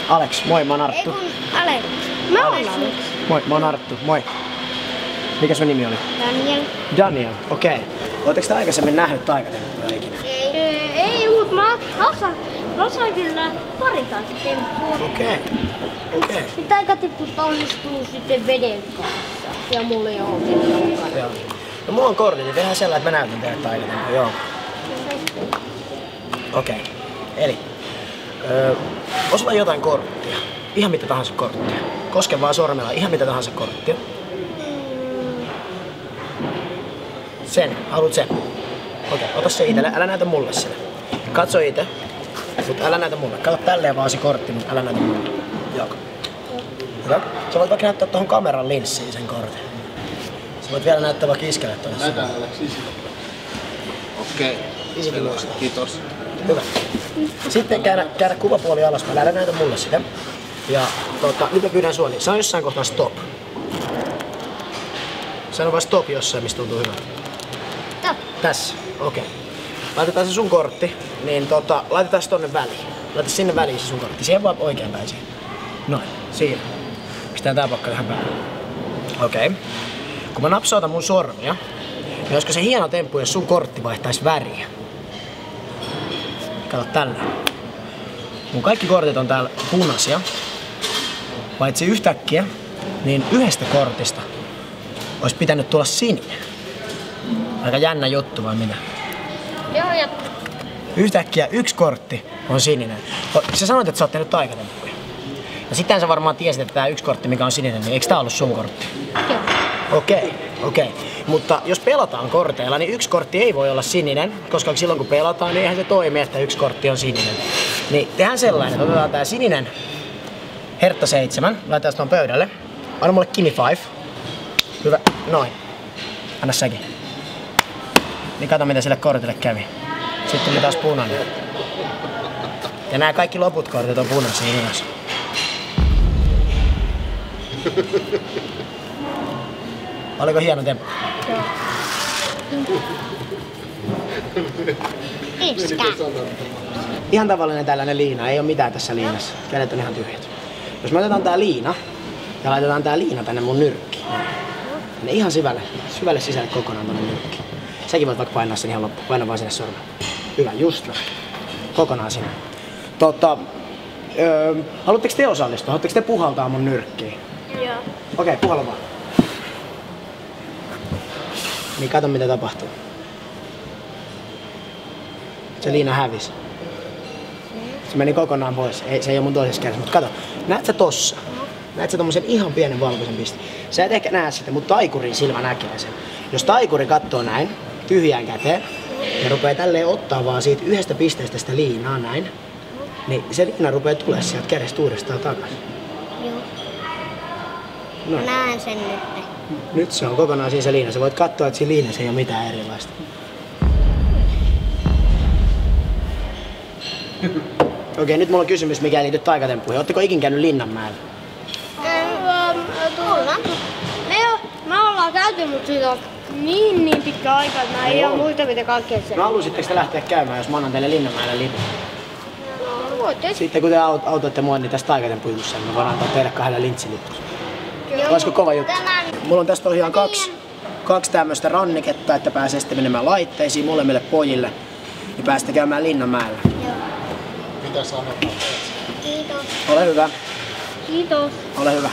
Alex, moi, mä oon Arttu. Alex. Mä oon Alex. Moi, mä oon Arttu, moi. Mikä sun nimi oli? Daniel. Daniel, okei. Ootteko te aikaisemmin nähnyt taikatemppuja ikinä? Ei, mut mä osaan kyllä pari taikatemppua. Okei. Taikatemput onnistuu sitten veden kanssa. Ja mulla ei oo mitään mukana. Joo. No mulla on kortti, niin tehdään sellainen, että mä näytän teille taikatemppuja, joo. Okei. Eli osalla jotain korttia. Ihan mitä tahansa korttia. Koske vaan sormella ihan mitä tahansa korttia. Sen. Haluat sen? Okei, ota se itelle. Älä näytä mulle sitä. Katso itse. Mutta älä näytä mulle. Kato tälleen vaan se kortti, mutta älä näytä mulle. Joo. Hyvä. Sä voit vaikka näyttää tuohon kameran linssiin sen kortin. Sä voit vielä näyttää vaikka iskelle tuonne. Näytään Alex isille. Okei. Kiitos. Hyvä. Sitten käännä kuvapuoli alaspäin. Älä näytä mulle sitä. Ja nyt mä pyydän sua, niin sano jossain kohtaa stop. Sano vaan stop jossain, mistä tuntuu hyvältä. Stop. Tässä, okei. Laitetaan se sun kortti, niin laitetaan se tonne väliin. Laita sinne väliin se sun kortti. Siihen vaan oikeanpäin siihen. Noin, siinä. Pistetään tää pakka tähän päälle. Okei. Kun mä napsautan mun sormia, niin olisiko se hieno temppu, jos sun kortti vaihtaisi väriä? Kato tällä. Mun kaikki kortit on täällä punaisia. Paitsi yhtäkkiä, niin yhdestä kortista olisi pitänyt tulla sininen. Aika jännä juttu vai mitä? Joo, ja Yhtäkkiä yksi kortti on sininen. Sä sanoit, että sä oot tehnyt taikatemppuja. Ja sitten sä varmaan tiesit, että tää yksi kortti, mikä on sininen, niin eikö tää ollut sun kortti? joo. Okei. Mutta jos pelataan korteilla, niin yksi kortti ei voi olla sininen, koska silloin kun pelataan, niin eihän se toimi, että yksi kortti on sininen. Niin tehdään sellainen, että otetaan tää sininen Hertta 7, laitetaan se tuon pöydälle. Anna mulle Kimi 5. Hyvä, noin. Anna säkin. Niin kato mitä sille kortille kävi. Sitten tuli taas punainen. Ja nämä kaikki loput kortit on punaisia myös. Oliko hieno temppu? Iskä. Ihan tavallinen tällainen liina, ei ole mitään tässä liinassa. Kädet on ihan tyhjät. Jos me otetaan tää liina ja laitetaan tää liina tänne mun nyrkkiin, niin ihan syvälle sisälle kokonaan tonne nyrkkiin. Säkin voit vaikka painaa sen ihan loppuun. Paina vaan sinne sormen. Hyvä, just näin. Kokonaan sinne. Haluatteko te osallistua? Haluatteko te puhaltaa mun nyrkkiin? Joo. Okei, puhalla vaan. Niin kato mitä tapahtuu. Se liina hävisi. Se meni kokonaan pois. Se ei ole mun toisessa kädessä, mutta kato. Näet sä tossa? Näet sä tommosen ihan pienen valkoisen pisteen? Sä et ehkä näe sitä, mutta taikurin silmä näkee sen. Jos taikuri kattoo näin, tyhjään käteen, ja rupeaa tälleen ottaa vaan siitä yhdestä pisteestä sitä liinaa näin, niin se liina rupeaa tulemaan sieltä kädestä uudestaan takaisin. Joo. No. Näen sen nyt. Nyt se on kokonaan siinä se liina. Sä voit katsoa, että siinä liinassa ei ole mitään erilaista. Okei, nyt mulla on kysymys, mikä ei liity taikatemppuihin. Ootteko ikin käynyt Linnanmäellä? Tuolla. Me ollaan käyty, mutta siitä on niin pitkä aika, että mä en muista mitä kaikkea se. No halusitteko te lähteä käymään, jos mä annan teille Linnanmäelle lipun? No, voitte. Sitten kun te autoitte mua, niin tästä taikatemppujutussa, niin mä voin antaa teille 2 lintsilippuja. Olisiko kova juttu? Mulla on tässä tosiaan kaksi tämmöistä ranniketta, että pääsee sitten menemään laitteisiin molemmille pojille. Ja pääsette käymään Linnanmäellä. Joo. Mitä sanotaan? Kiitos. Ole hyvä. Kiitos. Ole hyvä.